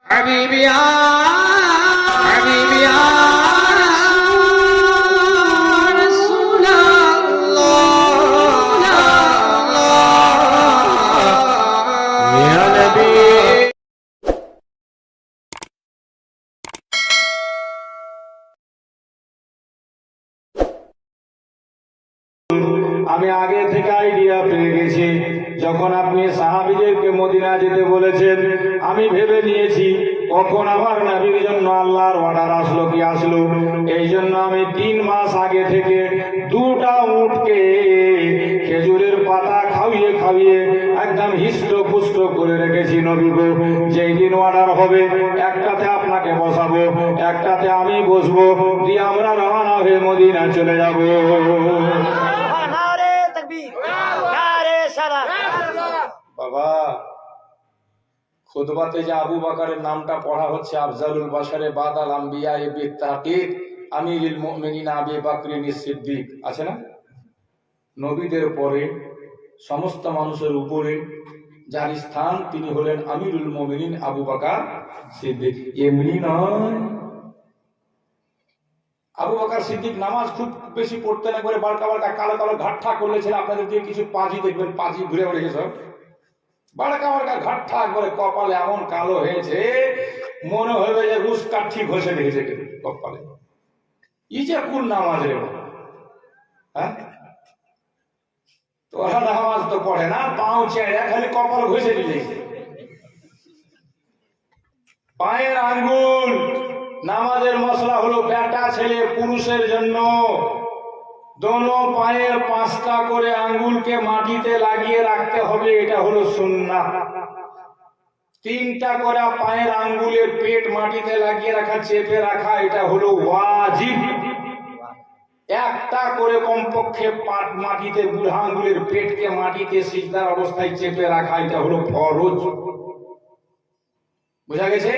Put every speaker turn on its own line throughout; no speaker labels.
حبيبي يا حبيبي يا رسول الله يا نبي
আমি আগে থেকে আইডিয়া পেয়ে গেছি। যখন আপনি সাহাবীদেরকে মদিনা যেতে বলেছেন, আমি ভেবে নিয়েছি কখন আমার নবীর জন্য আল্লাহর অর্ডার আসলো কি আসলো। এই জন্য আমি 3 মাস আগে থেকে 2টা উটকে খেজুরের পাতা খাইয়ে খাইয়ে একদম হিষ্টপুষ্ট করে রেখেছি নবী গো। যেই দিন অর্ডার হবে, একটাতে আপনাকে বসাবো, একটাতে আমি বসবো, দিয়ে আমরা রওনা হয়ে মদিনা চলে যাবো। বাবা, খুতবাতে যে আবু বকরের নামটা পড়া হচ্ছে, আফজালুল বাশারে বাদাল আম্বিয়া বিত তাহকিক আমিরুল মুমিনিন আবু বকর সিদ্দিক, আছে না? নবীদের পরে সমস্ত মানুষের উপরে যার স্থান, তিনি হলেন আমিরুল মুমিনিন আবু বকর সিদ্দিক। এমনি নয়, আবু বকর সিদ্দিক নামাজ খুব বেশি পড়তে না, করে বারকা বারকা কালো কালো ঘাটটা করলেছিল। আপনাদের দিয়ে কিছু পাজি দেখবেন, পাজি ঘুরে ঘুরে গেছে, বারকা বারকা ঘাটটা করে কপালে এমন কালো হয়েছে, মনে হবে যে রুশ কাঠি ঘষে রেখেছে কপালে। ই যে কোন নামাজ রে, হ্যাঁ? তোরা নামাজ তো পড়ে না, পাও চেয়ে খালি কপাল ঘষে দিয়েছে। পায়ের আঙ্গুল, নামাজের মশলা হলো বেটা ছেলে পুরুষের জন্য দোনো পায়ের 5টা করে আঙ্গুলকে মাটিতে লাগিয়ে রাখতে হবে, এটা হলো সুন্নাহ। 3টা করে পায়ের আঙ্গুলের পেট মাটিতে লাগিয়ে রাখা, চেপে রাখা, এটা হলো ওয়াজিব। 1টা করে কমপক্ষে মাটিতে বুড়া আঙ্গুলের পেটকে মাটিতে সিজদার অবস্থায় চেপে রাখা, এটা হলো ফরজ। বুঝা গেছে?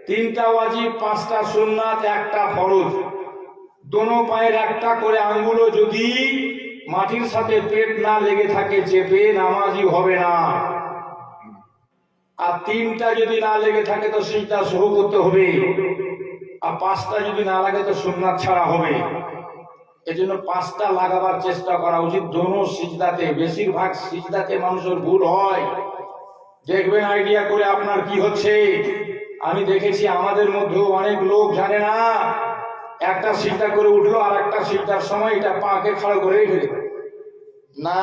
3টা ওয়াজিব, 5টা সুন্নাত, 1টা ফরজ। দোনো পায়ের 1টা করে আঙ্গুলও যদি মাটির সাথে পেট না লেগে থাকে চেপে, নামাজি হবে না। আর 3টা যদি না লেগে থাকে তো সিজদা সহ করতে হবে, আর 5টা যদি না লাগে তো সুন্নাত ছাড়া হবে। এজন্য 5টা লাগাবার চেষ্টা করা উচিত দোনো সিজদাতে। বেশিরভাগ সিজদাতে মানুষের ভুল হয়, দেখবেন আইডিয়া করে আপনার কি হচ্ছে। আমি দেখেছি আমাদের মধ্যেও অনেক লোক জানে না, একটা সিজদা করে উঠলো, আর একটা সিজদার সময় এটা পাকে খাড়া করে রেখে দেবে না।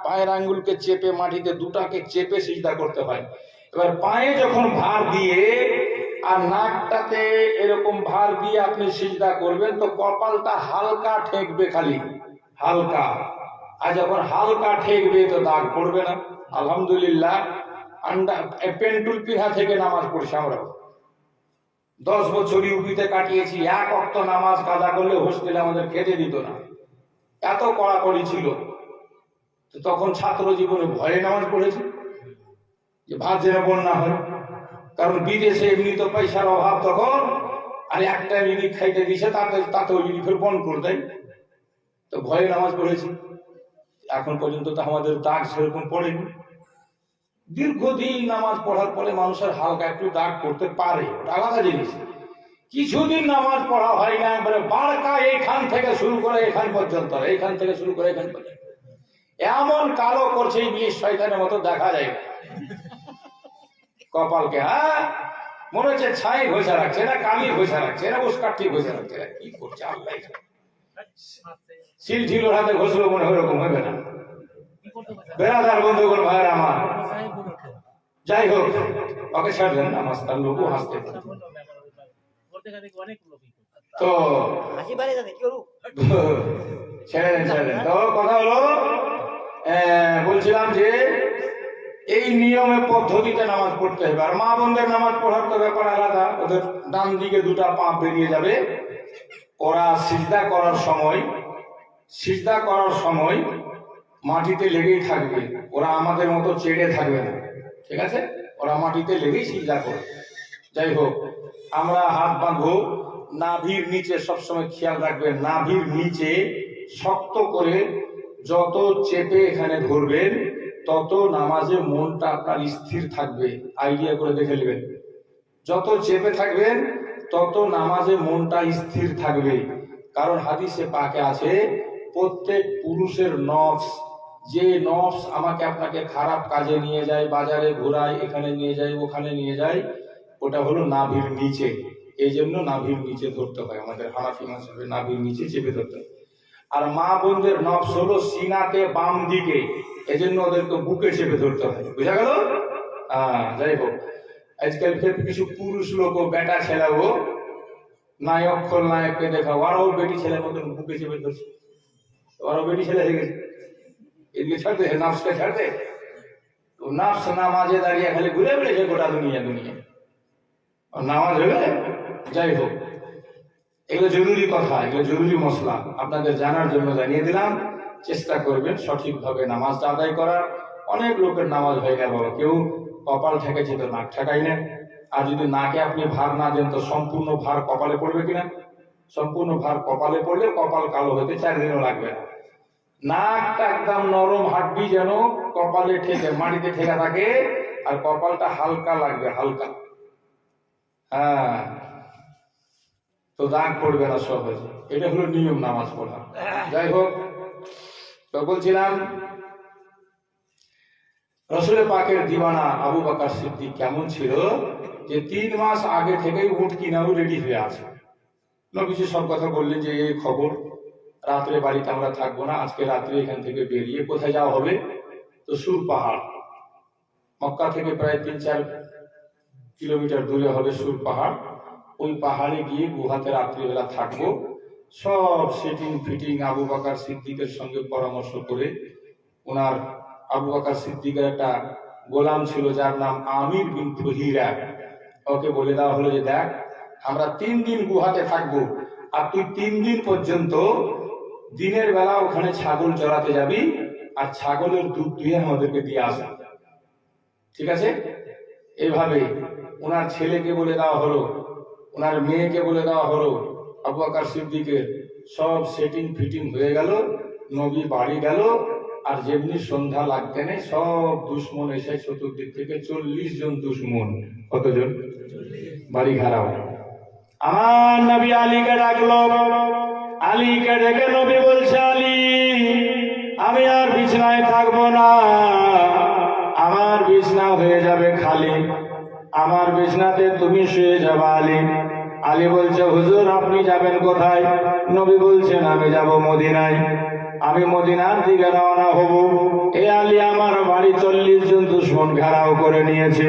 পায়ের আঙ্গুলকে চেপে মাটিতে 2টাকে চেপে সিজদা করতে হয়। এবার পায়ে যখন ভার দিয়ে আর নাকটাতে এরকম ভার দিয়ে আপনি সিজদা করবেন, তো কপালটা হালকা ঠেকবে, খালি হালকা। আর যখন হালকা ঠেকবে তো দাগ পড়বে না। আলহামদুলিল্লাহ, পেন্টুল পিঠা থেকে নামাজ পড়ছি আমরা। 10 বছর ইউপিতে কাটিয়েছি। 1 ওয়াক্ত নামাজ কাজা করলে হোস্টেলে আমাদের খেতে দিত না, এত কড়াকড়ি ছিল। তখন ছাত্র জীবনে ভয়ে নামাজ পড়েছি যে ভাত যেন বন্যা হয়, কারণ বিদেশে এমনি তো পয়সার অভাব তখন, আর একটা ইউনিট খাইতে দিছে, তাতে ওই ইউনিফের বন্ধ করে দেয়, তো ভয়ে নামাজ পড়েছি। এখন পর্যন্ত তো আমাদের দাগ সেরকম পড়েনি। দীর্ঘদিন নামাজ পড়ার পরে মানুষের হালকা একটু দাগ পড়তে পারে, আলাদা জিনিস। কিছুদিন নামাজ পড়া হয় না, একবারে বারকা এইখান থেকে শুরু করে এখান পর্যন্ত, এইখান থেকে শুরু করে এখান পর্যন্ত এমন কালো করছে, ইংলিশ শয়তানের মতো দেখা যায় কপালকে। হ্যাঁ, মনে হচ্ছে ছাই ঘষা রাখছে না, কালি ঘষা রাখছে না, উস্কাঠি ঘষা রাখছে না, কি করছে আল্লাহ। সিল ছিল হাতে ঘষলো, মনে হয় ওরকম হবে না। বেড়াদার বন্ধুগণ, ভাইয়ের আমার, যাই হোক, ওকে ছাড়বেন না, মাস্টার লোকও হাসতে পারে। তো ছেড়ে তো কথা হলো, বলছিলাম যে এই নিয়মে পদ্ধতিতে নামাজ পড়তে হবে। আর মা বোনদের নামাজ পড়ার তো ব্যাপার আলাদা। ওদের ডান দিকে 2টা পা বেরিয়ে যাবে, ওরা সিজদা করার সময় মাটিতে লেগেই থাকবে, ওরা আমাদের মতো চেড়ে থাকবে না, ঠিক আছে? ওরা মাটিতে লেগেই সিজদা করবে। যাই হোক, আমরা হাত বাঁধবো নাভির নিচে, সবসময় খেয়াল রাখবেন নাভির নিচে শক্ত করে যত চেপে এখানে ধরবেন, তত নামাজে মনটা আপনার স্থির থাকবে। আইডিয়া করে দেখে নেবেন। যত চেপে থাকবেন তত নামাজে মনটা স্থির থাকবে। কারণ হাদিসে পাকে আছে প্রত্যেক পুরুষের নফস, যে নফস আমাকে আপনাকে খারাপ কাজে নিয়ে যায়, বাজারে ঘোরায়, এখানে নিয়ে যায়, ওখানে নিয়ে যায়, ওটা হলো নাভির নিচে। এই জন্য নাভির নিচে ধরতে হয়, আমাদের হানাফি মাযহাবে নাভির নিচে চেপে ধরতে হয়। আর মা বোনদের নফস হলো সিনাতে বাম দিকে, এজন্য ওদেরকে বুকে চেপে ধরতে হয়। বুঝা গেল? যাই হোক, আজকাল ফের কিছু পুরুষ লোক বেটা ছেলেও নায়ক খলনায়ককে দেখা, ওরাও বেটি ছেলের মতন বুকে চেপে ধরছে, ওরাও বেটি ছেলে হয়ে গেছে। এদিকে ছাড়তে নাফসকে ছাড়তে, তো নাফস নামাজে দাঁড়িয়ে খালি ঘুরে বেড়েছে গোটা দুনিয়া নামাজ হয়ে গেলে। যাই হোক, এগুলো জরুরি কথা, এগুলো জরুরি মশলা, আপনাদের জানার জন্য জানিয়ে দিলাম। চেষ্টা করবেন সঠিকভাবে নামাজটা আদায় করার। অনেক লোকের নামাজ হয়ে গেল, কেউ কপাল ঠেকেছে তো নাক ঠেকাই না। আর যদি নাকে আপনি ভার না দেন তো সম্পূর্ণ ভার কপালে পড়বে কিনা? সম্পূর্ণ ভার কপালে পড়লে কপাল কালো হতে 4 দিনও লাগবে না। নাকটা একদম নরম হাড্ডি, যেন কপালে ঠেকে মাটিতে ঠেকা থাকে, আর কপালটা হালকা লাগবে, হালকা। তো দাগ পড়বে না সহজে। এটা হলো নিয়ম নামাজ পড়া। যাই হোক, তো বলছিলাম রাসূল পাকের দিওয়ানা আবু বকর সিদ্দিক কেমন ছিল, যে 3 মাস আগে থেকেই উট কিনারও রেডি হয়ে আছে। নবীজি সব কথা বললেন যে এই খবর, রাত্রে বাড়িতে আমরা থাকবো না, আজকে রাত্রে এখান থেকে বেরিয়ে কোথায় যাওয়া হবে? তো সুর পাহাড়, মক্কা থেকে প্রায় 3-4 কিলোমিটার দূরে হবে সুর পাহাড়। ওই পাহাড়ে গিয়ে গুহাতে রাত্রিবেলা থাকবো। সব সেটিং ফিটিং আবু বকর সিদ্দিকের সঙ্গে পরামর্শ করে, ওনার আবু বকর সিদ্দিকের একটা গোলাম ছিল যার নাম আমির বিন ফুহিরা, ওকে বলে দেওয়া হলো যে দেখ, আমরা 3 দিন গুহাতে থাকবো, আর তুই 3 দিন পর্যন্ত দিনের বেলা ওখানে ছাগল চড়াতে যাবি, আর ছাগলের দুধ দুয়ে আমাদেরকে দিয়ে আসা। ঠিক আছে? এইভাবে ওনার ছেলেকে বলে দেওয়া হলো, ওনার মেয়েকে বলে দেওয়া হলো। আবু বকর সিদ্দিকের সব সেটিং ফিটিং হয়ে গেল। নবী বাড়ি গেল, আর যেমনি সন্ধ্যা লাগতে নেই সব দুশ্মন এসে চতুর্দিক থেকে 40 জন দুশ্মন। কতজন? বাড়ি ঘেরাও। আমার নবী আলীকে ডাকলো, আলীকে ডেকে নবী বলছে, আলী আমি আর বিছানায় থাকবো না, আমার বিছনা হয়ে যাবে খালি, আমার বিছনাতে তুমি শুয়ে যাবে আলী। আলী বলছে, হুজুর আপনি যাবেন কোথায়? নবী বলছেন, আমি যাব মদিনায়, আমি মদিনার দিকে রওনা হব। এ আলী, আমার বাড়ি 40 জন দুশমন ঘেরাও করে নিয়েছে,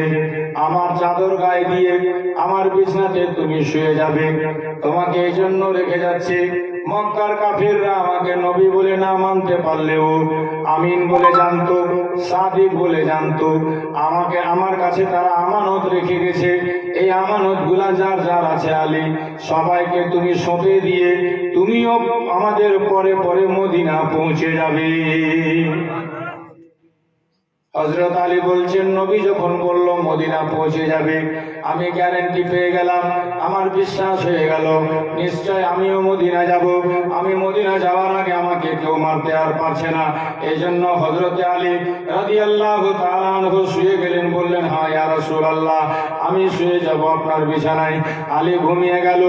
আমার চাদর গায়ে দিয়ে আমার বিছনাতে তুমি শুয়ে যাবে, তোমাকে এই জন্য রেখে যাচ্ছে। মক্কার কাফিররা আমাকে নবী বলে না মানতে পারলেও আমিন বলে জানতো, সাদিক বলে জানতো। আমাকে আমার কাছে তারা আমানত রেখে গেছে। এই আমানত গুলা যার যার আছে আলী, সবাইকে তুমি সঁপে দিয়ে তুমিও আমাদের পরে পরে মদিনা পৌঁছে যাবে। হযরত আলী বলছেন, নবী যখন বলল মদিনা পৌঁছে যাবে, আমি গ্যারান্টি পেয়ে গেলাম, আমার বিশ্বাস হয়ে গেল, নিশ্চয় আমিও মদিনা যাব। আমি মদিনা যাওয়ার আগে আমাকে কেউ মারতে আর পারছে না। এই জন্য হযরত আলী রাদিয়াল্লাহু তাআলা আনহু শুয়ে গেলেন, বললেন, হ্যাঁ ইয়া রাসূলুল্লাহ, আমি শুয়ে যাব আপনার বিছানায়। আলী ঘুমিয়ে গেল।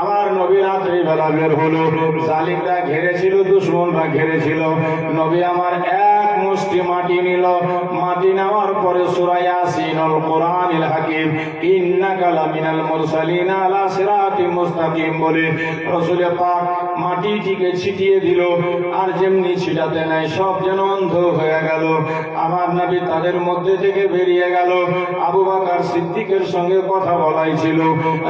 আমার নবী রাত্রি বেলা বের হলো, জালিমরা ঘিরেছিল, দুশমনরা ঘিরেছিল। নবী আমার এক মুষ্টি মাটি নিল, মাটি নেওয়ার পরে সূরা ইয়াসিনুল কোরআনিল হাকিম ইন্নাকা লামিনাল মুরসালিন আলা সিরাতিম মুস্তাকিম বলে রাসূল পাক মাটিটিকে ছিটিয়ে দিল। আর যেমনি ছিটাতে নাই সব যেন অন্ধ হয়ে গেল। আমার নবী তাদের মধ্যে থেকে বেরিয়ে গেল। আবু বকর সিদ্দিকের সঙ্গে কথা বলাই ছিল।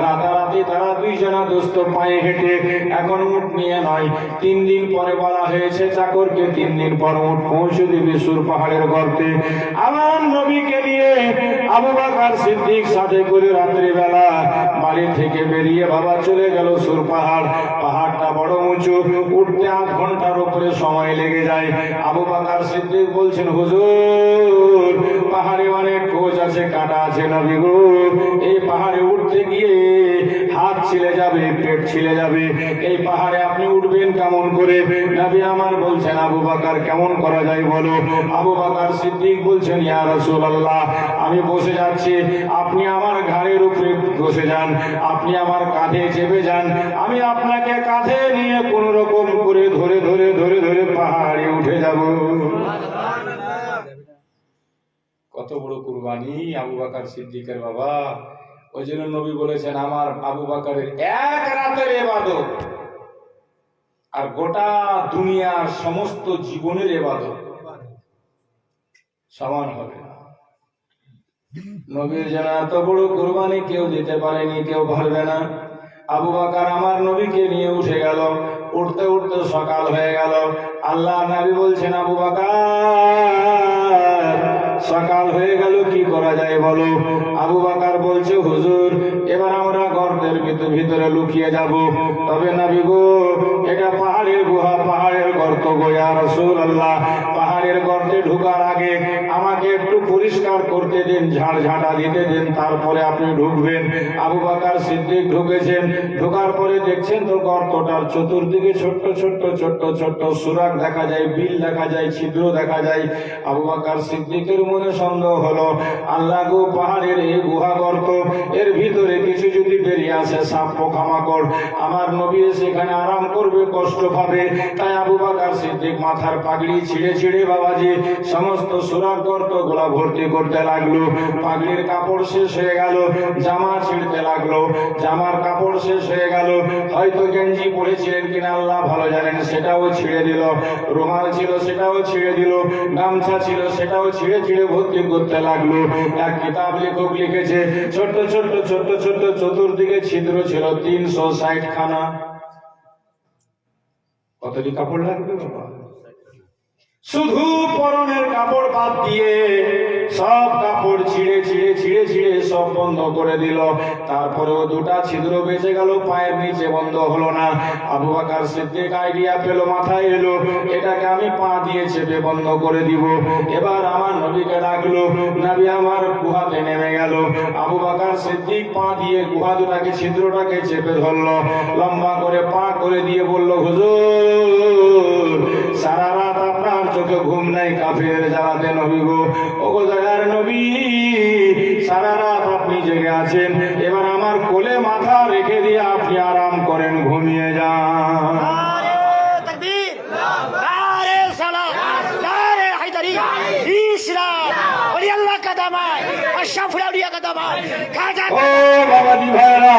রাতারাতি তারা 2 জনা দোস্ত পায়ে হেঁটে, এখন উট নিয়ে নয়, 3 দিন পরে বলা হয়েছে চাকরকে 3 দিন পর উট পৌঁছে দিবে সুর পাহাড়ের গর্তে। আমার নবীকে নিয়ে আবু বকর সিদ্দিক সাথে করে রাত্রিবেলা বাড়ি থেকে বেরিয়ে বাবা চলে গেল সুর পাহাড়। পাহাড়টা বড় উঁচু, উঠতে 8 ঘন্টার উপরে সময় লেগে যায়। আবু বকর সিদ্দিক বলছেন, হুজুর পাহাড়ে অনেক খোঁজ আছে, কাটা আছে, নবী গো এই পাহাড়ে উঠতে গিয়ে হাত ছিলে যাবে, পেট ছিলে যাবে। এই পাহাড়ে আপনি উঠবেন কেমন করে? নবী আমার বলছেন, আবু বকর কেমন করা যায় বলো? আবু বকর সিদ্দিক বলছেন, ইয়া রাসূলুল্লাহ, আমি বসে যাচ্ছি, আপনি আমার ঘাড়ের উপরে বসে যান, আপনি আমার কাঁধে চেপে যান, আমি আপনাকে কাঁধে নিয়ে কোন রকম করে ধরে ধরে ধরে ধরে পাহাড়ে উঠে যাব। কত বড় কুরবানি আবু বকর সিদ্দিকের বাবা। ওই জন্য নবী বলেছেন, আমার আবু বকরের এক রাতের ইবাদত আর গোটা দুনিয়ার সমস্ত জীবনের ইবাদত সমান হবে না। নবীর যেন এত বড় কুরবানি কেউ দিতে পারেনি, কেউ পারবে না। আবু বকর আমার নবীকে নিয়ে উঠে গেল, উঠতে উঠতে সকাল হয়ে গেল। আল্লাহ নবী বলছেন, আবু বকর সকাল হয়ে গেল, কি করা যায় বলো? আবু বকর বলছে, হুজুর এবার আমরা গর্তের ভিতরে লুকিয়ে যাব। তবে নবী গো, এটা পাহাড়ের গুহা, পাহাড়ের গর্ত গো ইয়া রাসূলুল্লাহ, পাহাড়ের গর্তে ঢোকার আগে আমাকে একটু পরিষ্কার করতে দিন, ঝাড়ঝাঁটা দিতে দিন, তারপরে আপনি ঢুকবেন। আবু বকর সিদ্দিক ঢুকেছেন। ঢোকার পরে দেখছেন তো গর্তটার চতুর্দিকে ছোট্ট ছোট্ট ছোট্ট ছোট্ট সুরাক দেখা যায়, বিল দেখা যায়, ছিদ্র দেখা যায়। আবু বকর সিদ্দিকের মনে সন্দেহ হলো, আল্লাহ গো, পাহাড়ের এই গুহা গর্ত, এর ভিতরে কিছু যদি বেরিয়ে আসে, সাপ পোকামাকড়, আমার নবী সেখানে আরাম করবে, কষ্ট পাবে। তাই আবু বকর সিদ্দিক মাথার পাগড়ি ছিঁড়ে ছিঁড়ে বাবাজি সমস্ত সুরাক গর্ত গুলা ভর্তি করতে লাগলো। পাগড়ির কাপড় শেষ হয়ে গেল, জামা ছিঁড়তে লাগলো, জামার কাপড় শেষ হয়ে গেল, হয়তো গেঞ্জি পরেছিলেন কিনা আল্লাহ ভালো জানেন, সেটাও ছিঁড়ে দিল, রুমাল ছিল সেটাও ছিঁড়ে দিল, গামছা ছিল সেটাও ছিঁড়ে ছিঁড়ে ভর্তি করতে লাগলো। এক কিতাব লেখক লিখেছে, ছোট্ট ছোট্ট ছোট্ট ছোট্ট চতুর্দিকে ছিদ্র ছিল 360 খানা। কতটি কাপড় লাগবে বাবা? শুধু পরনের কাপড় বাদ দিয়ে সব কাপড় ছিঁড়ে ছিঁড়ে ছিঁড়ে ছিঁড়ে সব বন্ধ করে দিল। তারপরেও দুটা ছিদ্র বেঁচে গেল, পায়ের নিচে বন্ধ হলো না। আবু বকর সিদ্দিক আইডিয়া পেল, মাথায় এলো, এটাকে আমি পা দিয়ে চেপে বন্ধ করে দিব। এবার আমার নবীকে ডাকলো, নবী আমার গুহাতে নেমে গেল। আবু বকর সিদ্দিক পা দিয়ে গুহা দুটাকে, ছিদ্রটাকে চেপে ধরলো, লম্বা করে পা করে দিয়ে বলল, হুজুর সারা রাত আপনার চোখে ঘুম নাই কাফের জ্বালাতে নবী গো, ওগো দয়ার নবী, সারা রাত আপনি জেগে আছেন, এবার আমার কোলে মাথা রেখে দিয়ে আপনি আরাম করেন, ঘুমিয়ে যান।
নারে তাকবীর, নারে সালাত, নারে হায়দারি, ইসলাম ওলি আল্লাহ কা দামাত, আশরাফুল আউলিয়া কা দামাত, খাজা।
ও বাবাজি ভাইরা,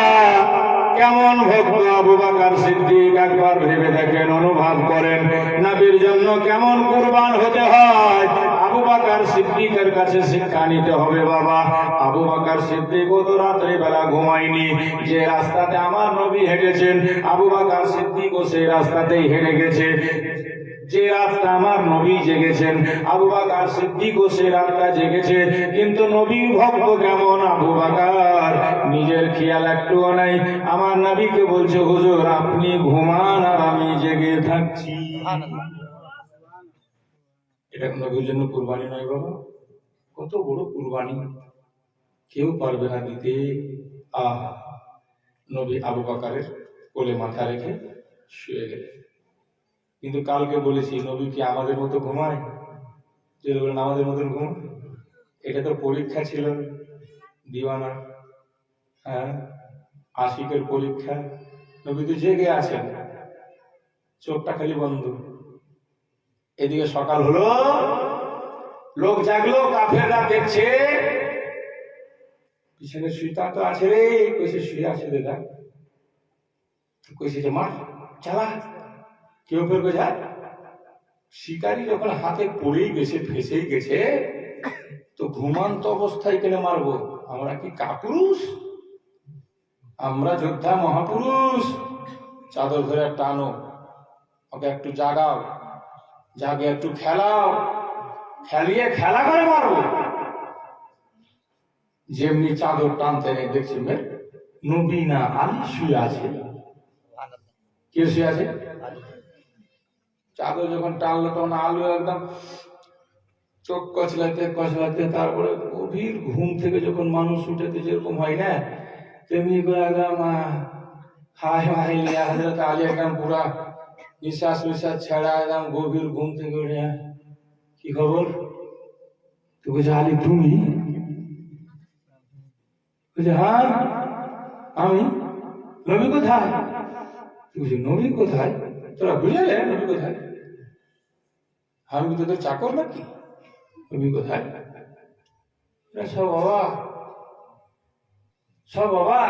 কেমন ভক্ত আবু বকর সিদ্দিক, একবার ভেবে দেখেন, অনুভব করেন নবীর জন্য কেমন কুরবান হতে হয়। আবু বকর সিদ্দিকের কাছে শিক্ষা নিতে হবে বাবা। আবু বকর সিদ্দিক তো রাত্রে বেলা ঘুমায়নি, যে রাস্তাতে আমার নবী হেঁটেছেন আবু বকর সিদ্দিকও সেই রাস্তাতেই হেঁটে গেছে। যে রাতটা আমার নবী জেগেছেন আবু বকর সিদ্দিকও সেই রাতটা জেগেছে, কিন্তু নবীর ভক্ত কেমন আবু বকর নিজের খেয়াল একটুও নাই। আমার নবীকে বলছে, হুজুর আপনি ঘুমান আর আমি জেগে থাকছি। এটা নবীর জন্য কুরবানি নয় বাবা? কত বড় কুরবানি, কেউ পারবে না দিতে। নবী আবু বকরের কোলে মাথা রেখে শুয়ে গেলেন। কিন্তু কালকে বলেছি, নবী কি আমাদের মতো ঘুমায়? যে বলেন আমাদের মতো ঘুম, এটা তো পরীক্ষা ছিল দিওয়ানা, হ্যাঁ আশিকের পরীক্ষা। নবী তো জেগে আছেন, চোখটা খালি বন্ধ। এদিকে সকাল হলো, লোক জাগলো, কাফেররা দেখছে পিছনে শুইতা তো আছে রে, কইছে শুয়ে আছে দাদা, কইছে যে মার চালা, কেউ ফের বোঝা শিকারি যখন হাতে পড়েই গেছে, ফেসেই গেছে, তো ঘুমান্ত অবস্থায় কেন মারবো? আমরা কি কাপুরুষ? আমরা যোদ্ধা মহাপুরুষ। চাদর ধরে টানো, ওকে একটু জাগাও, জাগে একটু খেলাও, খেলিয়ে খেলা করে মারবো। যেমনি চাদর টানতে নেই দেখছি নবী না আলী শুয়ে আছে। কে শুয়ে আছে? চাদর যখন টানলো তখন আলু একদম চোখ কচলাতে কচলাতে, তারপরে গভীর ঘুম থেকে যখন মানুষ উঠেতে যেরকম হয় না, তেমনি করে একদম हाय हाय लिया हजरत आली एकदम पूरा निश्वास विश्वास छड़ा एकदम गভীর ঘুম থেকে উঠে কি খবর তো বলছে আলী তুমি বলছে হ্যাঁ আমি নবী কোথায় বলছে নবী কোথায় তোরা বুঝলে নবী কোথায় আমি কি তোদের চাকর নাকি নবী কোথায় সব বাবা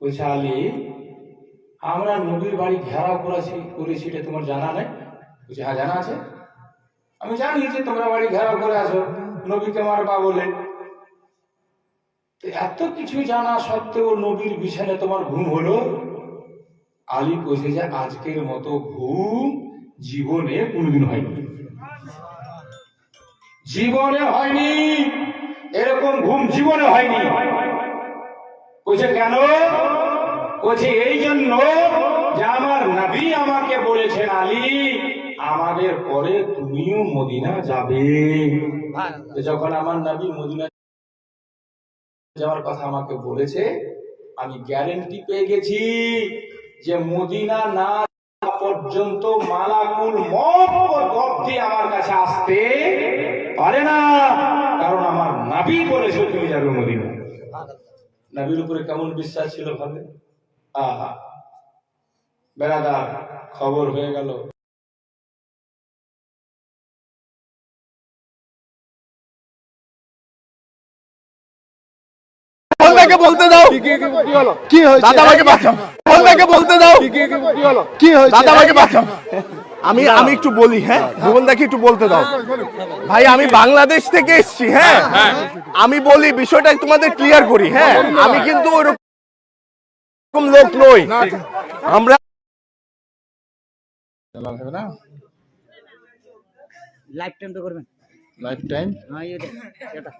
বলছে আলী আমরা নবীর বাড়ি ঘেরাও করেছি এটা তোমার জানা নেই বলছে হ্যাঁ জানা আছে আমি জানি যে তোমরা বাড়ি ঘেরাও করে আছো নবীকে মারবা বলে এত কিছু জানা সত্ত্বেও নবীর বিছানে তোমার ঘুম হলো আলী কইছে যে আজকের মতো ঘুম জীবনে কোনোদিন হয়নি এরকম ঘুম জীবনে হয়নি কইছে কেন কইছে এই জন্য যে আমার নবী আমাকে বলেছেন আলী আমাদের পরে তুমিও মদিনা যাবে যখন আমার নবী মদিনা যাওয়ার কথা আমাকে বলেছে আমি গ্যারান্টি পেয়ে গেছি যে মদিনা না পর্যন্ত মালাকুল মওত অবধি আমার কাছে আসতে পারে না কারণ আমার নবী বলেছে তুমি যাবে মদিনা নবীর উপরে কেমন বিশ্বাস ছিল ভাবে আহা বেরাদার খবর হয়ে গেল
বলতে দাও কি হয়েছে দাদাকে বাঁচাও বলতে দাও কি হয়েছে দাদাকে বাঁচাও আমি একটু বলি হ্যাঁ ভুবনদাকে একটু বলতে দাও ভাই আমি বাংলাদেশ থেকে এসেছি হ্যাঁ আমি বলি বিষয়টা তোমাদের ক্লিয়ার করি হ্যাঁ আমি কিন্তু ওরকম লোক নই আমরা
লাইফ টাইম তো করবেন
লাইফ টাইম
হ্যাঁ এটা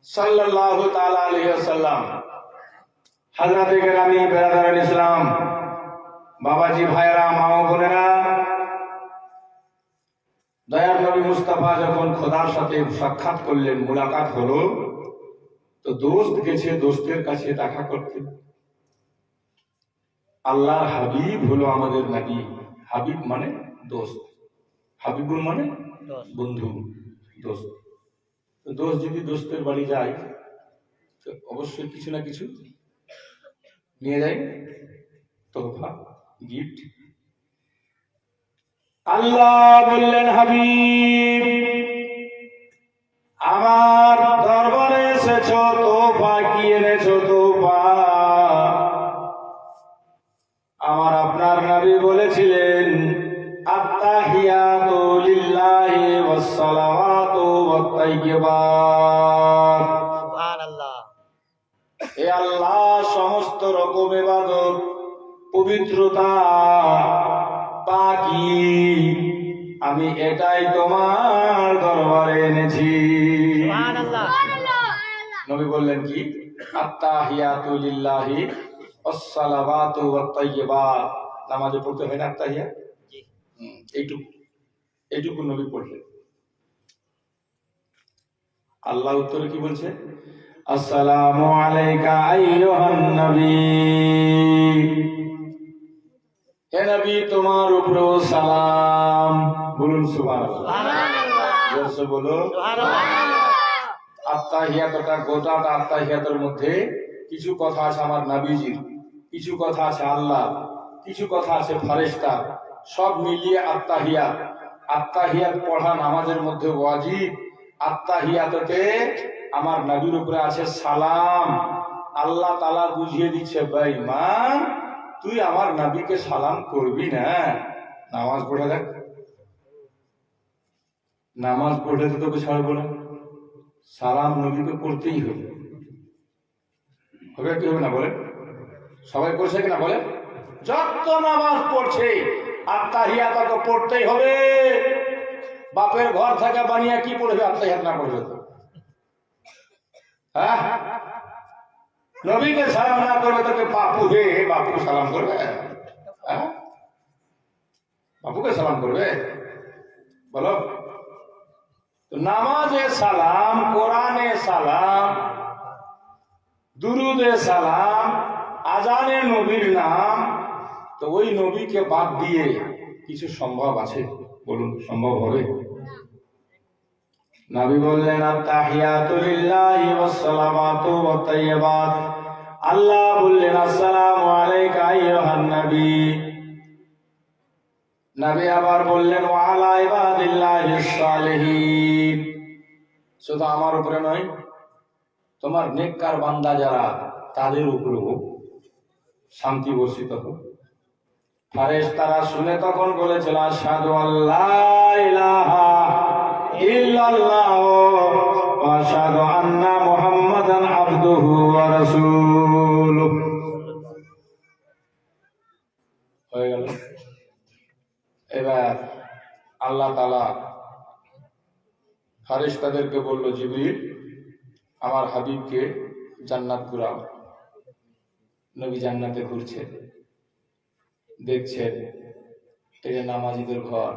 সাল্লাল্লাহু তাআলা আলাইহি ওয়াসাল্লাম হযরত কেরামী বেরাদারান ইসলাম বাবাজি ভাইরা মা ও বোনেরা দয়ার নবী মুস্তাফা যখন খোদার সাথে সাক্ষাৎ করলেন মুলাকাত হলো তো দোস্ত গেছে দোস্তের কাছে দেখা করতে আল্লাহর হাবিব হলো আমাদের নবী হাবিব মানে দোস্ত হাবিবুল মানে বন্ধু দোস্ত দোস্ত যদি দোস্তের বাড়ি যায় তো অবশ্যই কিছু না কিছু নিয়ে যায় তোহফা গিফট আল্লাহ বললেন হাবিব আমার দরবারে এসেছো তোহফা কি এনেছো তোহফা আমার আপনার নবী বলেছিলেন আত্তাহিয়াতু লিল্লাহি ওয়াস সালাওয়াতু ওয়াত তাইয়্যিবাত
সুবহানাল্লাহ
হে আল্লাহ সমস্ত রকম ইবাদত পবিত্রতা পাকি আমি এটাই তোমার দরবারে এনেছি
সুবহানাল্লাহ
নবী বললেন কি আত্তাহিয়াতু লিল্লাহি ওয়াস সালাওয়াতু ওয়াত তাইয়্যিবাত নামাজে পড়তে হয় না আত্তাহিয়া এইটুকু নবী পড়লেন আল্লাহ উত্তরে কি বলছে আসসালামু আলাইকা আইয়ুহান নবী হে নবী তোমার উপরে সালাম বলুন সুবহানাল্লাহ জোরসে বলো আত্তাহিয়াতটা গোটাটা আত্তাহিয়াতের মধ্যে কিছু কথা আছে আমার নবীজির কিছু কথা আছে আল্লাহ কিছু কথা আছে ফেরেশতা সব মিলিয়ে আত্তাহিয়াত পড়া নামাজের মধ্যে ওয়াজিব আত্তাহিয়াতে আমার নবীর উপরে আছে সালাম আল্লাহ তাআলা বুঝিয়ে দিচ্ছে বেঈমান তুই আমার নবীকে সালাম করবি না নামাজ পড়ে দেখ নামাজ পড়লে তো তোকে ছাড়বো না সালাম নবীকে করতেই হবে হবে কি হবে না বলে সবাই করছে কিনা বলে যত নামাজ পড়ছে আত্তাহিয়াত তো পড়তেই হবে বাপের ঘর থেকে বানিয়ে কি পড়বে আত্তাহিয়াত না পড়বে তো হ্যাঁ নবীকে সালাম না করবে তোকে বাপু হে বাপু সালাম করবে আব্বুকে সালাম করবে? বলো। তো নামাজে সালাম, কোরআনে সালাম, দুরুদে সালাম, আজানে নবীর নাম, তো ওই নবীকে বাদ দিয়ে কিছু সম্ভব আছে? বলুন, সম্ভব হবে? নবী বললেন আত-তাহিয়াতু লিল্লাহি ওয়াস-সালাওয়াতু ওয়াত-তাইয়্যিবাত। আল্লাহ বললেন আসসালামু আলাইকা আইয়ুহান নবী। নবী আবার বললেন ওয়া আলা ইবাদিল্লাহিস সালিহিন। শুধু আমার উপরে নয়, তোমার নেককার বান্দা যারা তাদের উপরে হোক, শান্তি বর্ষিত হোক। ফেরেশতারা শুনে তখন বলেছিল আশহাদু আল্লা ইলাহা ইল্লাল্লাহ ওয়া আশহাদু আন্না মুহাম্মাদান আবদুহু ওয়া রাসূলুহু। হয়ে গেল। এবার আল্লাহ তাআলা ফেরেশতাদেরকে বলল, জিবরিল আমার হাবিবকে জান্নাত ঘুরাও। নবী জান্নাতে ঘুরছে, দেখছেন এটা নামাজিদের ঘর,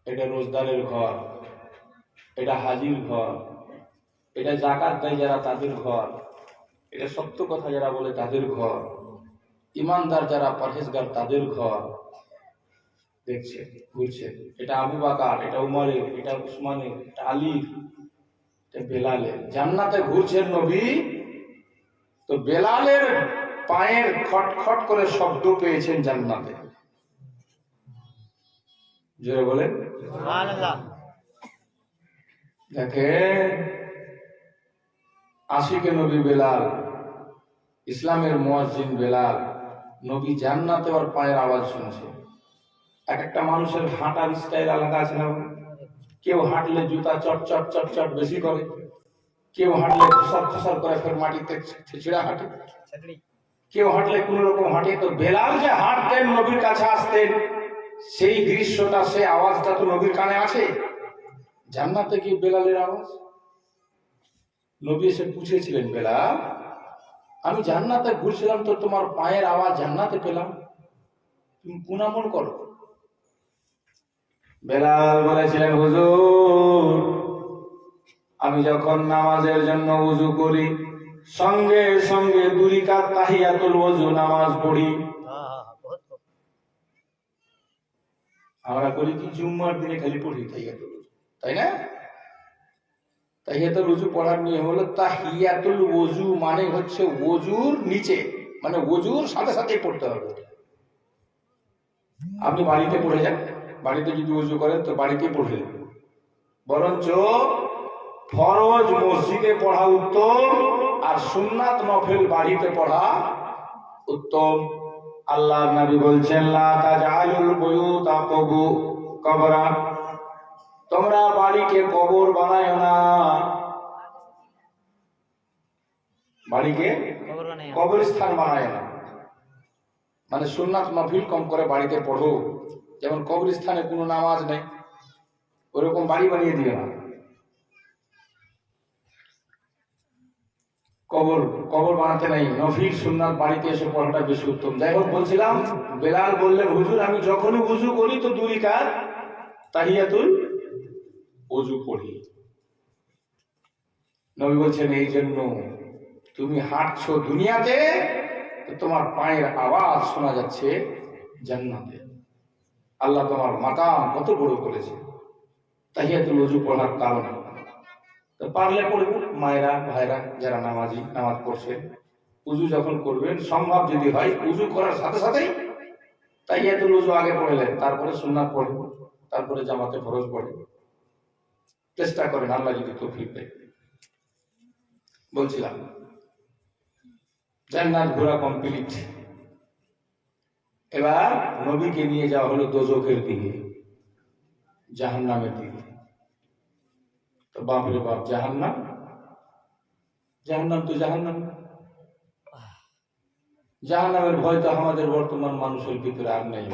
এটা রোজদারের ঘর, এটা হাজির ঘর, এটা যাকাত দেয় যারা তাদের ঘর, এটা সত্য কথা যারা বলে তাদের ঘর, ইমানদার যারা পরহেজগার তাদের ঘর। দেখছে, ঘুরছে, এটা আবু বকর, এটা উমরের, এটা উসমানের, এটা আলীর, এটা বেলালের। জান্নাতে ঘুরছেন নবী, তো বেলালের পায়ের খটখট করে শব্দ পেয়েছেন জান্নাতে। জোরে বলেন
সুবহানাল্লাহ।
দেখেন আশিকে নবী বেলাল, ইসলামের মুয়াজ্জিন বেলাল, নবী জান্নাতে ওর পায়ের আওয়াজ শুনছে। এক একটা মানুষের হাঁটার স্টাইল আলাদা আছে না? কেউ হাঁটলে জুতা চট চট চট চট বেশি করে, কেউ হাঁটলে খসার খসার করে ফের মাটিতে ছিঁড়া হাঁটে, কেউ হাঁটলে কোন রকম হাঁটে। তো বেলাল যে হাঁটতেন, নবীর কাছে আসতেন, সেই দৃশ্যটা, সেই আওয়াজটা তো নবীর কানে আছে। জান্নাতে কি বেলালের আওয়াজ? নবী এসে পুছেছিলেন, বেলাল আমি জান্নাতে ঘুরছিলাম তো তোমার পায়ের আওয়াজ জান্নাতে পেলাম, তুমি কোন আমল করো? বেলাল বলেছিলেন, হুজুর আমি যখন নামাজের জন্য ওযু করি, সঙ্গে সঙ্গে 2 রাকাত তাহিয়াতুল ওযু নামাজ পড়ি। আমরা করি কি জুম্মার দিনে খালি পড়ি তাহিয়াতুল ওযু, তাই না? তাহিয়াতুল ওযু পড়ার নিয়ম হলো তাহিয়াতুল ওযু মানে হচ্ছে ওযুর নিচে, মানে ওযুর সাথে সাথে পড়তে হবে। আপনি বাড়িতে পড়ে যান, বাড়িতে যদি ওযু করেন তো বাড়িতেই পড়লেন, বরঞ্চ ফরজ মসজিদে পড়া উত্তম, আর সুন্নাত নফল বাড়িতে পড়া উত্তম। আল্লাহর নবী বলছেন লা তাজআলুল বুয়ুতা কবরা, তোমরা বাড়িকে কবর বানায়ো না, বাড়িকে কবরস্থান বানায় না। মানে সুন্নাত নফল কম করে বাড়িতে পড়ো। যেমন কবরস্থানে কোনো নামাজ নেই, ওরকম বাড়ি বানিয়ে দিও না। কবর বানাতে নাই, নফিল সুন্নাত বাড়িতে এসে পড়াটা বেশি উত্তম। যাই হোক, বলছিলাম বেলাল বললেন, হুজুর আমি যখনই ওযু করি তো 2 রাকাত তাহিয়াতুল ওযু পড়ি। নবী বলছেন এই জন্য তুমি হাঁটছো দুনিয়াতে, তোমার পায়ের আওয়াজ শোনা যাচ্ছে জান্নাতে। আল্লাহ তোমার মাকাম কত বড় করেছে তাহিয়াতুল ওযু পড়ার কারণে। তো পারলে পড়বেন, মায়েরা ভাইরা যারা নামাজি, নামাজ পড়ছেন, ওযু যখন করবেন, সম্ভব যদি হয় ওযু করার সাথে সাথেই তাহিয়াতুল ওযু আগে পড়লেন, তারপরে সুন্নাত পড়েন, তারপরে জামাতে ফরজ পড়েন। চেষ্টা করেন, আল্লাহ যদি তৌফিক দেয়। বলছিলাম জান্নাত ঘোরা কমপ্লিট। এবার নবীকে নিয়ে যাওয়া হলো দোজখের দিকে, জাহান্নামের দিকে। তো বাপরে বাপ, জাহান্নাম, জাহান্নাম তো জাহান্নাম। জাহান্নামের ভয় তো আমাদের বর্তমান মানুষের ভিতরে আর নেই।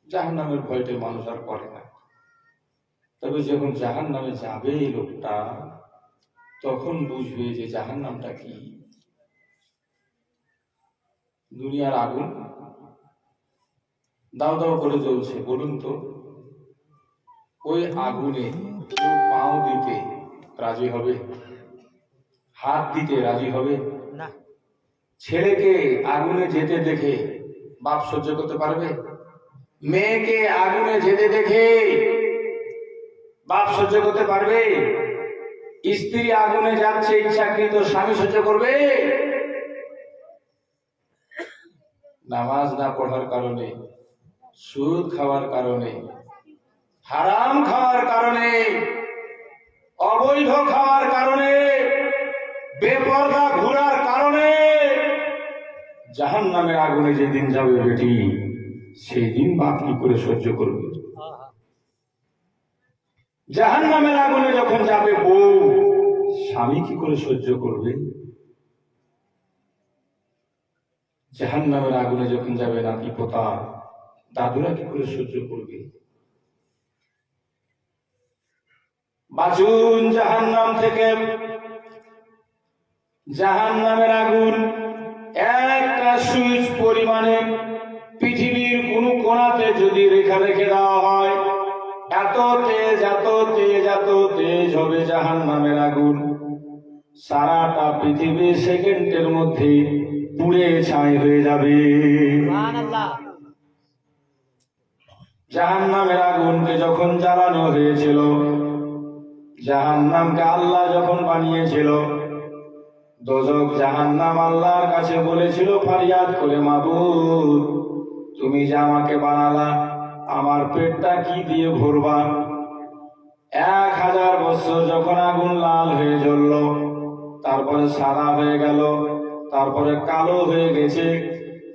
জাহান্নামের ভয়টা মানুষ আর করে না। তবে যখন জাহান্নামে যাবে এই লোকটা, তখন বুঝবে যে জাহান্নামটা কি। দুনিয়ার আগুন দাও দাও করে জ্বলছে। বলুন তো ওই আগুনে কেউ পাও দিতে রাজি হবে? হাত দিতে রাজি হবে?
না।
ছেলেকে আগুনে যেতে দেখে বাপ সহ্য করতে পারবে? মেয়েকে আগুনে যেতে দেখে বাপ সহ্য করতে পারবে? স্ত্রী আগুনে যাচ্ছে ইচ্ছাকৃত স্বামী সহ্য করবে? নামাজ না পড়ার কারণে, সুদ খাওয়ার কারণে, হারাম খাওয়ার কারণে, অবৈধ খাওয়ার কারণে, বেপরদা ঘোরার কারণে জাহান্নামের আগুনে যেদিন যাবে বেটি, সেই দিন বাপ কি করে সহ্য করবে? জাহান্নামের আগুনে যখন যাবে বউ, স্বামী কি করে সহ্য করবে? জাহান্নামের আগুনে যখন যাবে নাতি পোতা, দাদুরা কি করে সহ্য করবে? বাঁচুন জাহান্নাম থেকে। জাহান্নামের আগুন একটা সুইচ পরিমাণে পৃথিবীর কোন কোণাতে যদি রেখে রেখে দেওয়া হয়, এত তেজ এত তেজ এত তেজ হবে জাহান্নামের আগুন, সারাটা পৃথিবী সেকেন্ডের মধ্যে পুড়ে ছাই হয়ে যাবে। জাহান্নামের আগুনকে যখন জ্বালানো হয়েছিল, জাহান্নামকে আল্লাহ যখন বানিয়েছিল, দোজখ জাহান্নাম আল্লাহর কাছে বলেছিল ফরিয়াদ করে, মাবুদ তুমি যে আমাকে বানালা, আমার পেটটা কি দিয়ে ভরবা? 1000 বছর যখন আগুন লাল হয়ে জ্বলল, তারপরে সাদা হয়ে গেল, তারপরে কালো হয়ে গেছে,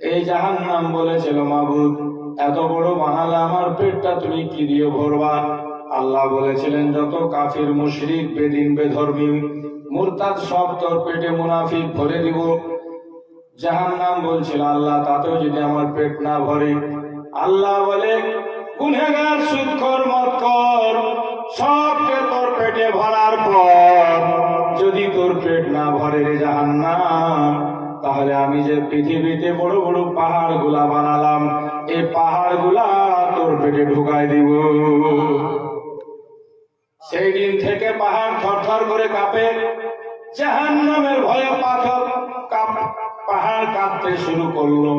এই জাহান্নাম বলেছিল মাবুদ এত বড় বানালে আমার পেটটা তুমি কি দিয়ে ভরবা? আল্লাহ বলেছিলেন যত কাফির মুশরিক বেদিন বেধর্মী মুরতাদ সব তোর পেটে মুনাফিক ভরে দিব। জাহান্নাম বলছিল আল্লাহ তাতেও যদি আমার পেট না ভরে, আল্লাহ বলে গুনহগার সুদখোর মদখোর সবকে তোর পেটে ভরার পর যদি তোর পেট না ভরে রে জাহান্নাম, তাহলে আমি যে পৃথিবীতে বড় বড় পাহাড় গুলা বানালাম, এই পাহাড় গুলা তোর পেটে ঢুকাই দিব। সেই দিন থেকে পাহাড় থরথর করে কাঁপে, জাহান্নামের ভয়ে পাহাড় কাঁপতে শুরু করলো।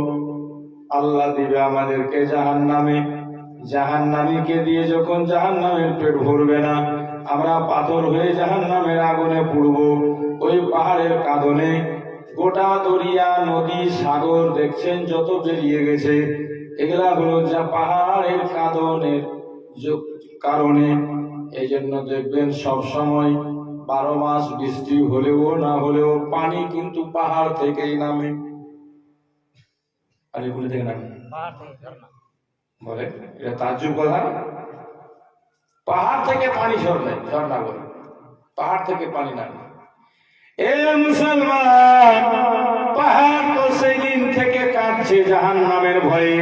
আল্লাহ দিবে আমাদেরকে জাহান্নামে, জাহান্নামীকে দিয়ে যখন জাহান্নামের পেট ভরবে না, আমরা পাথর হয়ে জাহান্নামের আগুনে পুড়ব। ওই পাহাড়ের কাঁদনে গোটা দরিয়া নদী সাগর দেখছেন যত বেরিয়ে গেছে, এগুলা হলো যা পাহাড়ের কাঁদনের কারণে। এই জন্য দেখবেন সব সময় 12 মাস বৃষ্টি হলেও না হলেও পানি কিন্তু পাহাড় থেকেই নামে। পানিগুলি থেকে নামে বলে, এটা তাজ্জুব কথা। পাহাড় থেকে পানি ঝর্ণা বলে, পাহাড় থেকে পানি নামে। এ মুসলমান, পাহাড় তো সেই দিন থেকে কাঁদছে জাহান্নামের ভয়ে।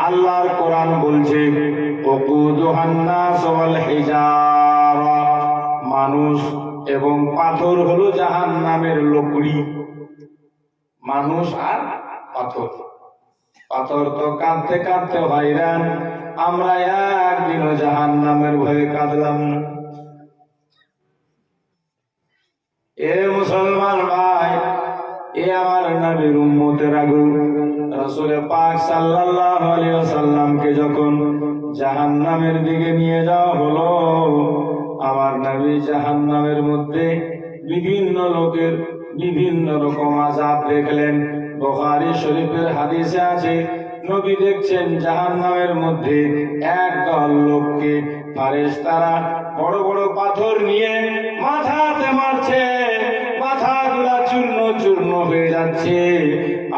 আল্লাহর কোরআন বলছে ওকুদুহান নাস ওয়াল হিজারা, মানুষ এবং পাথর হলো জাহান্নামের লকড়ি। মানুষ আর পাথর, পাথর তো কাঁদতে কাঁদতে হয়রান। আমরা একদিনও জাহান্নামের ভয়ে কাঁদলাম না। এ মুসলমান ভাই, এ আমার নবীর উম্মতেরা গো, রাসূল পাক সাল্লাল্লাহু আলাইহি ওয়াসাল্লামকে যখন জাহান্নামের দিকে নিয়ে যাওয়া হলো, আমার নবী জাহান্নামের মধ্যে বিভিন্ন লোকের বিভিন্ন রকম আযাব দেখলেন। বুখারী শরীফের হাদিসে আছে, নবী দেখছেন জাহান্নামের মধ্যে একদল লোককে ফেরেশতারা বড় বড় পাথর নিয়ে মাথাতে মারছে, মাথাগুলা চূর্ণ চূর্ণ হয়ে যাচ্ছে,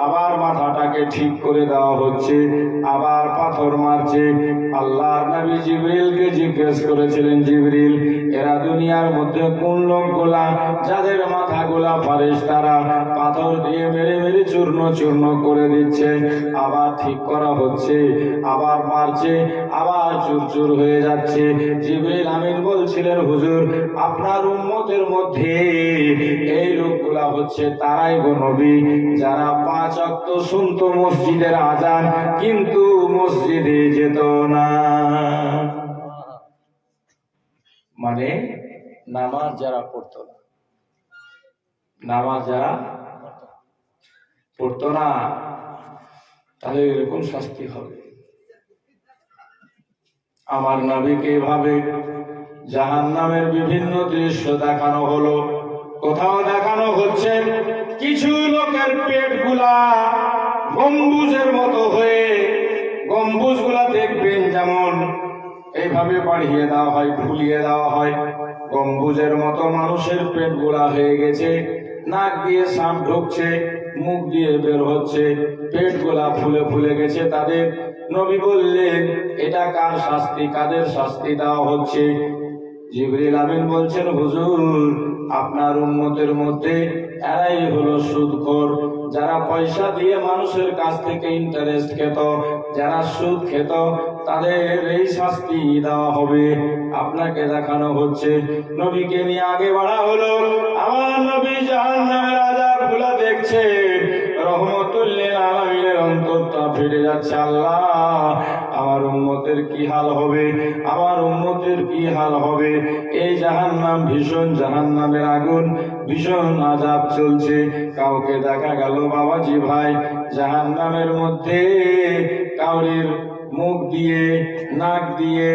আবার মাথাটাকে ঠিক করে দেওয়া হচ্ছে, আবার পাথর মারছে। আল্লাহর নবী জিবরিলকে জিজ্ঞেস করেছিলেন, জিবরিল এরা দুনিয়ার মধ্যে কোন লোকগুলা যাদের মাথাগুলা ফারেশতারা পাথর দিয়ে মেরে মেরে চূর্ণ চূর্ণ করে দিচ্ছে, আবার ঠিক করা হচ্ছে, আবার মারছে, আবার চুরচুর হয়ে যাচ্ছে। জিবরিল আমিন বলছিলেন, হুজুর আপনার উম্মতের মধ্যে এই লোকগুলা হচ্ছে তারাই গো নবী যারা 5 ওয়াক্ত শুনতো মসজিদের আযান কিন্তু মসজিদে যেত না। মানে নামাজ যারা পড়তো না, নামাজ যারা পড়তো না, তাহলে এরকম শাস্তি হবে। আমার নবীকে এভাবে জাহান্নামের বিভিন্ন দৃশ্য দেখানো হলো। কোথাও দেখানো হচ্ছে কিছু লোকের পেটগুলা গম্বুজের মতো হয়ে, গম্বুজগুলা দেখবেন যেমন এইভাবে বাড়িয়ে দেওয়া হয়, ফুলিয়ে দেওয়া হয়, গম্বুজের মতো মানুষের পেটগুলা হয়ে গেছে। নাক দিয়ে সাপ ঢুকছে, মুখ দিয়ে বের হচ্ছে, পেটগুলা ফুলে ফুলে গেছে তাদের। নবী বললেন, এটা কার শাস্তি, কাদের শাস্তি দেওয়া হচ্ছে? জিবরিল আমিন বলছেন, হুজুর আপনার উম্মতের মধ্যে এরাই হলো সুদখোর, যারা পয়সা দিয়ে মানুষের কাছ থেকে ইন্টারেস্ট খেত, যারা সুদ খেত, তাদের এই শাস্তি দেওয়া হবে। আপনাকে দেখানো হচ্ছে, নবীকে নিয়ে আগে বাড়া হলো। আমার নবী জাহান্নামের আযাবগুলো দেখছে, রহমতুল লিল আলামিনের অন্তরটা ফেটে যাচ্ছে। আল্লাহ আমার উম্মতের কি হাল হবে, আমার উম্মতের কি হাল হবে। এই জাহান্নাম ভীষণ, জাহান্নামের আগুন ভীষণ আযাব চলছে। কাউকে দেখা গেল বাবাজি ভাই জাহান্নামের মধ্যে কাউরির মুখ দিয়ে, নাক দিয়ে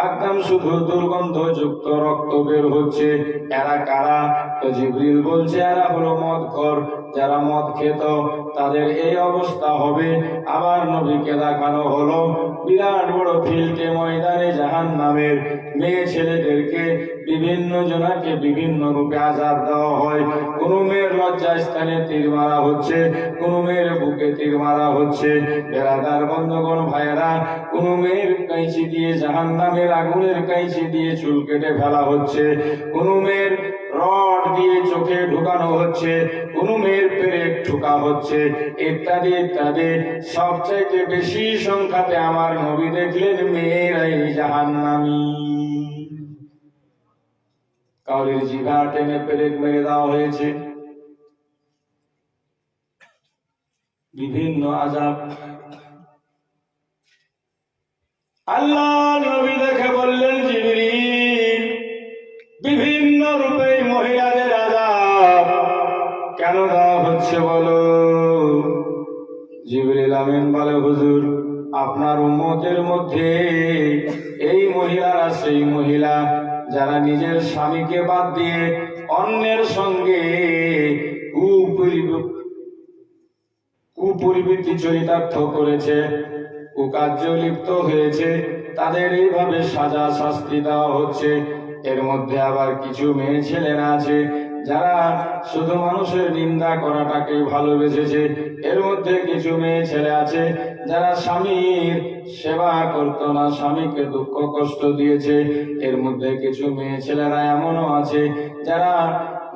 একদম শুধু দুর্গন্ধযুক্ত রক্ত বের হচ্ছে। এরা কারা? তো জিবরিল বলছে এরা হলো মদখোর, যারা মদ খেত তাদের এই অবস্থা হবে। আবার নবীকে দেখানো হলো বিরাট বড় ফিল্ডে, ময়দানে জাহান্নামের মেয়ে ছেলেদেরকে বিভিন্ন জনাকে বিভিন্ন রূপে আযাব দেওয়া হয়। কোন মেয়ের লজ্জা স্থানে তীর মারা হচ্ছে, কোন মেয়ের বুকে তীর মারা হচ্ছে। বেরাদার বন্ধুগণ ভাইয়েরা, কোন মেয়ের কাঁচি দিয়ে, জাহান্নামের আগুনের কাঁচি দিয়ে চুল কেটে ফেলা হচ্ছে, কোন মেয়ের রড দিয়ে চোখে ঢুকানো হচ্ছে, কোন মেয়ের পেরেক ঠুকা হচ্ছে, ইত্যাদি ইত্যাদি। সবচাইতে বেশি সংখ্যাতে আমার নবী দেখলেন মেয়েরাই জাহান্নামী। কাউরির জিভা টেনে পেরেক মেরে দেওয়া হয়েছে, বিভিন্ন আযাব। আল্লাহ নবী দেখে বললেন, জিবরিল বিভিন্ন রূপে মহিলাদের আযাব কেন দেওয়া হচ্ছে বলো? জিবরিল আমিন বলে, হুজুর আপনার উম্মতের মধ্যে এই মহিলারা সেই মহিলা যারা নিজের স্বামীকে বাদ দিয়ে অন্যের সঙ্গে কুপরিবৃত্তি চরিতার্থ করেছে, কুকার্য লিপ্ত হয়েছে, তাদের এইভাবে সাজা শাস্তি দেওয়া হচ্ছে। এর মধ্যে আবার কিছু মেয়ে ছেলেরা আছে যারা শুধু মানুষের নিন্দা করাটাকে ভালোবেসেছে। এর মধ্যে কিছু মেয়ে ছেলে আছে যারা স্বামীর সেবা করতো না, স্বামীকে দুঃখ কষ্ট দিয়েছে। এর মধ্যে কিছু মেয়ে ছেলেরা এমনও আছে যারা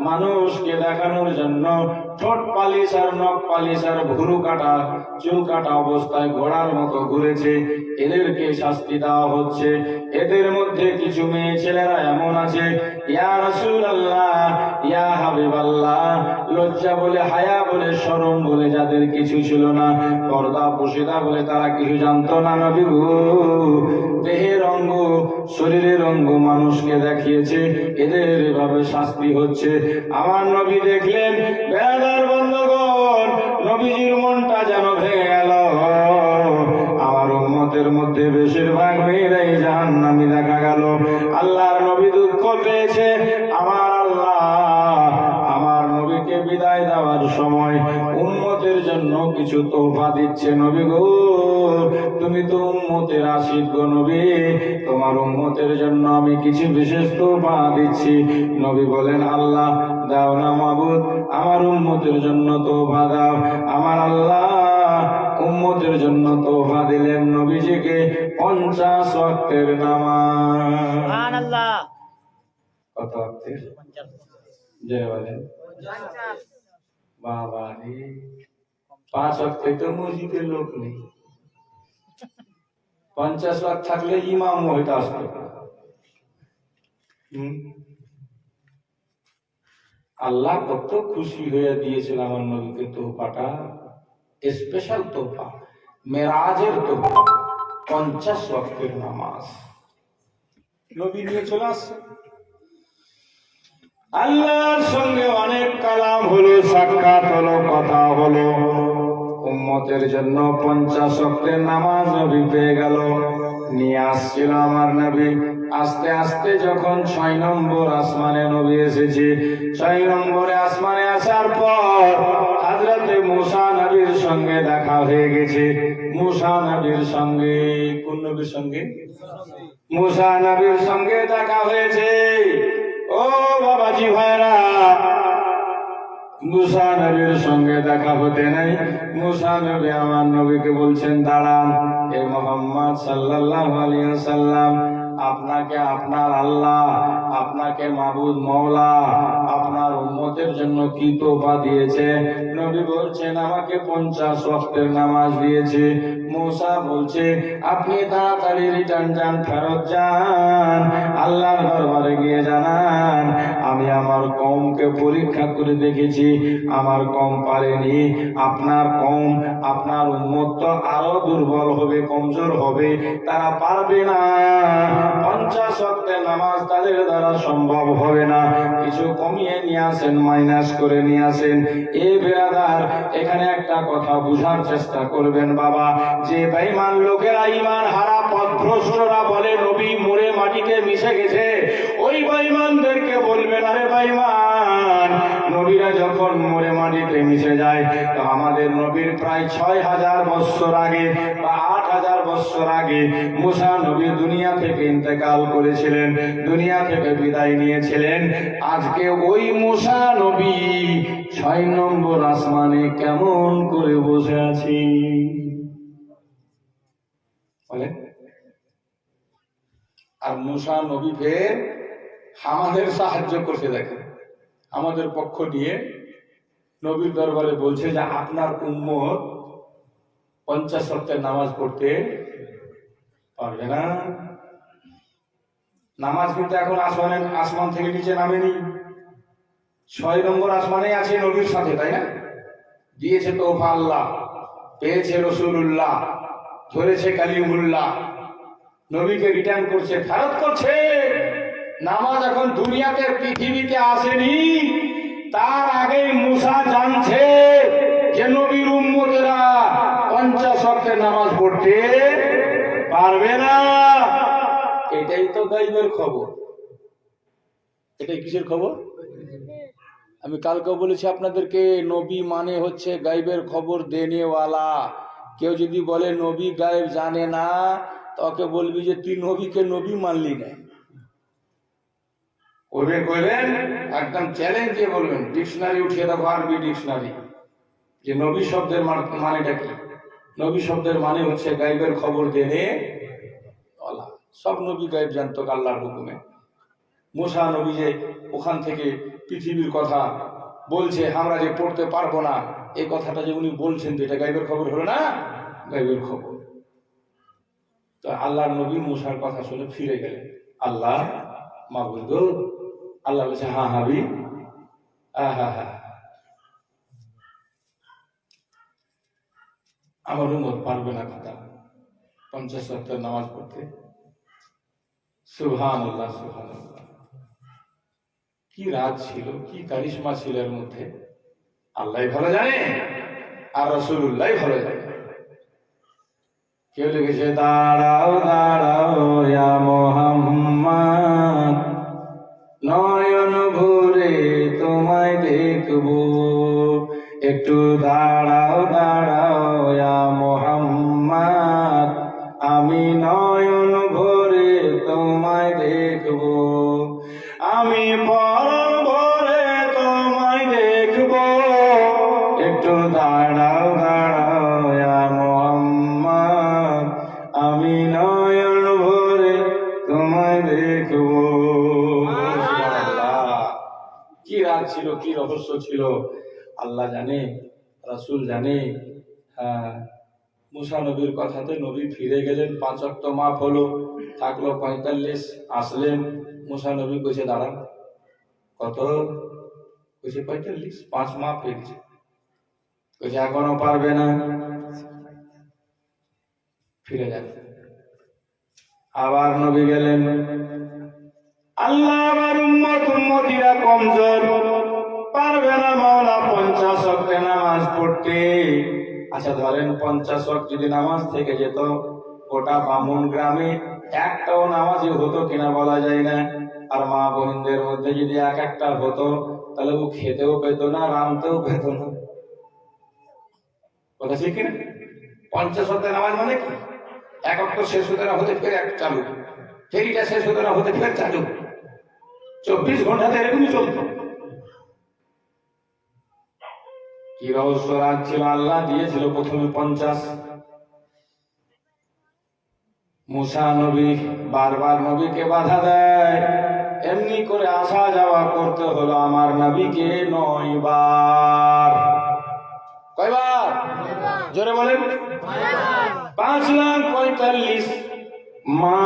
মানুষকে দেখানোর জন্য ঠোঁট পালিশ আর নখ পালিশ আর ভুরু কাটা, চুল কাটা অবস্থায় ঘোড়ার মতো ঘুরেছে। এদেরকে শাস্তি দেওয়া হচ্ছে। এদের মধ্যে কিছু মেয়ে ছেলেরা এমন আছে, ইয়া রাসূলুল্লাহ, ইয়া হাবিবাল্লাহ, লজ্জা বলে, হায়া বলে, শরম বলে যাদের কিছু ছিল না, পর্দা পশিদা বলে তারা কিছু জানতো না, নবী গো দেহের অঙ্গ, শরীরের অঙ্গ মানুষকে দেখিয়েছে, এদের এভাবে শাস্তি হচ্ছে। আমার নবী দেখলেন, বেয়াদার বন্ধুগণ, নবীজির মনটা যেন ভেঙে গেল। আমার উম্মতের মধ্যে বেশিরভাগ মেয়েরাই জাহান্নামী দেখা গেল। আল্লাহর নবী দুঃখ পেয়েছে। আমার আল্লাহ আমার নবীকে বিদায় দেওয়ার সময় উম্মতের জন্য কিছু তোহফা দিচ্ছে। নবী গো তুমি তো উম্মতের আশিক গো নবী, তোমার উম্মতের জন্য আমি কিছু বিশেষ তোহফা দিচ্ছি। নবী বলেন, আল্লাহ দাও না মাবুদ, আমার উম্মতের জন্য তোহফা দাও। আমার আল্লাহ উম্মতের জন্য তোহফা দিলেন নবীজিকে 50 ওয়াক্তের নামাজ।
সুবহানাল্লাহ।
ওয়াক্তের? জোরে বলেন। বাবা রে, 5 ওয়াক্তে তো মসজিদে লোক নেই। 50 ওয়াক্ত থাকলে ইমাম হইতে আসতো। আল্লাহ কত খুশি হয়ে দিয়েছিল আমার নবীকে তোহফাটা, স্পেশাল তোহফা, মেরাজের তোহফা, 50 ওয়াক্তের নামাজ নবী নিয়ে চলে আসছে। আল্লাহর সঙ্গে অনেক কালাম হলো, সাক্ষাৎ হলো, কথা হলো। উম্মতের জন্য 50 ওয়াক্তের নামাজ নবী পেয়ে গেল, নিয়ে আসছিল আমার নবী। আস্তে আস্তে যখন 6 নম্বর আসমানে নবী এসেছে, 6 নম্বরে আসমানে আসার পর হযরতে মূসা নবীর সঙ্গে দেখা হয়ে গেছে। মূসা নবীর সঙ্গে, কোন নবীর সঙ্গে? মূসা নবীর সঙ্গে দেখা হয়েছে। ও বাবাজি ভাইরা, মূসা নবীর সঙ্গে দেখা হতে নাই। মূসা নবী আমার নবীকে বলছেন, দাঁড়ান, এ মুহাম্মদ সাল্লাল্লাহু আলাইহি ওয়াসাল্লাম, আপনাকে আপনার আল্লাহ, আপনাকে মাবুদ মওলা আপনার উম্মতের জন্য কি তোফা দিয়েছে? নবী বলছেন, আমাকে 50 ওয়াক্তের নামাজ দিয়েছে। মূসা বলছে, আপনি তাড়াতাড়ি রিটার্ন যান, ফেরত যান, আল্লাহর দরবারে গিয়ে জানান, আমি আমার কওমকে পরীক্ষা করে দেখেছি, আমার কওম পারেনি। আপনার কওম, আপনার উম্মত তো আরো দুর্বল হবে, কমজোর হবে, তারা পারবে না। 50 ওয়াক্তের নামাজ তাদের দ্বারা সম্ভব হবে না। কিছু কমিয়ে নিয়ে আসেন, মাইনাস করে নিয়ে আসেন। এ বেরাদার, এখানে একটা কথা বুঝার চেষ্টা করবেন বাবা, যে বেঈমান লোকেরা, ঈমান হারা পথভ্রষ্টরা বলে নবী মরে মাটিতে মিশে গেছে, ওই বেঈমানদেরকে বলবেন, আরে বেঈমান, নবীরা যখন মরে মাটিতে মিশে যায়, তো আমাদের নবীর প্রায় 6000 বছর আগে বা 8000 বছর আগে মূসা নবী দুনিয়া থেকে ইন্তেকাল করেছিলেন, দুনিয়া থেকে বিদায় নিয়েছিলেন। আজকে ওই মূসা নবী 6 নম্বর আসমানে কেমন করে বসে আছি বলে। আর মূসা নবী ফের আমাদের সাহায্য করতে দেখে, আমাদের পক্ষ নিয়ে নবীর দরবারে বলছে যে আপনার উম্মত 50 ওয়াক্তের নামাজ পড়তে পারবে না। নামাজ কিন্তু এখন আসমান থেকে নিচে নামেনি, 6 নম্বর আসমানে আছে নবীর সাথে, তাই না? দিয়েছে তোফা আল্লাহ, পেয়েছে রাসূলুল্লাহ, ধরেছে কালিমুল্লাহ, নবীকে রিটার্ন করছে, ফেরত করছে। নামাজ এখন দুনিয়াতে, পৃথিবীতে আসেনি, তার আগে মূসা জানছে যে নবীর উম্মতেরা 50 ওয়াক্তের নামাজ পড়তে পারবে না। এটাই তো গায়বের খবর। এটাই কিসের খবর? আমি কালকে বলেছি আপনাদেরকে, নবী মানে হচ্ছে গায়বের খবর দেনেওয়ালা। কেউ যদি বলে নবী গায়েব জানে না, তোকে বলবি যে তুই নবীকে নবী মানলি না। বলবেন একদম চ্যালেঞ্জ দিয়ে বলবেন, ডিকশনারি উঠিয়ে দেখো, আরবি ডিকশনারি, যে নবী শব্দের মানেটা কি। নবী শব্দের মানে হচ্ছে গায়বের খবর দেনে ওয়ালা। সব নবী গায়ব জানতো আল্লাহর হুকুমে। মূসা নবী যে ওখান থেকে পৃথিবীর কথা বলছে, আমরা যে পড়তে পারবো না, এই কথাটা যে উনি বলছেন, তো এটা গায়বের খবর হলো না? গায়বের খবর। তো আল্লাহর নবী মূসার কথা শুনে ফিরে গেলেন, আল্লাহ মাবুদ গো। আল্লাহ বলছে, হ্যাঁ হাবি, আমার উম্মত পারবে না কথা 50 ওয়াক্তের নামাজ পড়তে। সুবহানাল্লাহ, সুবহানাল্লাহ। কি রাজ ছিল, কি কারিশমা ছিল এর মধ্যে, আল্লাহ ভালো জানে আর রাসূলুল্লাহ ভালো জানে। কেউ লিখেছে, দাঁড়াও দাঁড়াও ইয়া মুহাম্মদ, নয়ন ভরে তোমায় দেখবো, একটু দাঁড়াও দাঁড়াও ইয়া মুহাম্মদ, আমি নয়ন ভরে তোমায় দেখবো, আমি পরম ভরে তোমায় দেখবো, একটু দাঁড়াও দাঁড়াও ইয়া মুহাম্মদ, আমি নয়ন ভরে তোমায় দেখবো। ছিল, কি রহস্য ছিল আল্লাহ জানে, রাসূল জানে। হ্যাঁ, মুসা নবীর কথাতে নবী ফিরে গেলেন, 5 ওয়াক্ত মাপ হলো, থাকলো 45। আসলেন, মুসা নবী কইছে দাঁড়ান, কত কইছে 45, 5 মাপ হয়ে গেছে। কইছে এখনো পারবে না, ফিরে যান। আবার নবী গেলেন, আল্লাহ আমার উম্মতিরা কমজোর, পারবে না মাওলা 50 ওয়াক্তে নামাজ পড়তে। আচ্ছা ধরেন 50 ওয়াক্ত যদি নামাজ থেকে যেত, গোটা বামুন গ্রামে একটাও নামাজি হতো কিনা বলা যায় না। আর মা বোনদের মধ্যে যদি এক একটা হতো, তাহলে ও খেতেও পেত না, রামতেও পেত না। কথা ঠিক কিনা? 50 ওয়াক্তে নামাজ মানে কি? এক ওয়াক্ত শেষ হতে না হতে ফের এক চালু, ফেরিটা শেষ হতে না হতে ফের চালু, 24 ঘন্টাতে এরকমই চলতো। কি রহস্য রাত ছিল, আল্লাহ দিয়েছিল প্রথমে 50। মুসা নবী বারবার নবীকে বাধা দেয়, এমনি করে আসা যাওয়া করতে হলো আমার নবীকে 9 বার। কয়বার? জোরে বলেন। 5,45,000 মা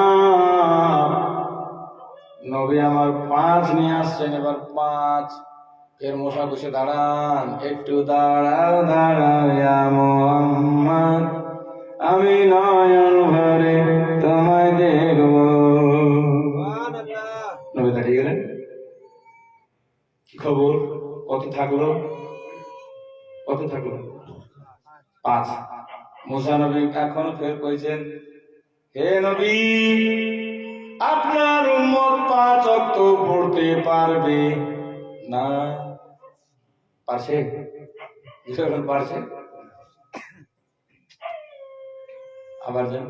নবী আমার 5 নিয়ে আসছেন, এবার 5। ফের মুসা বসে দাঁড়ান, একটু দাঁড়াও দাঁড়াও ইয়া মুহাম্মদ, আমি নয়ন ভরে তোমায় দেখব। নবী দাঁড়িয়ে গেলেন। কি খবর? কত থাকলো? কত থাকলো? 5। মুসা নবী এখন ফের কইছেন, হে নবী, আপনার উম্মত 5 ওয়াক্ত পড়তে পারবে না? পারছে? পারছে? আবার যান।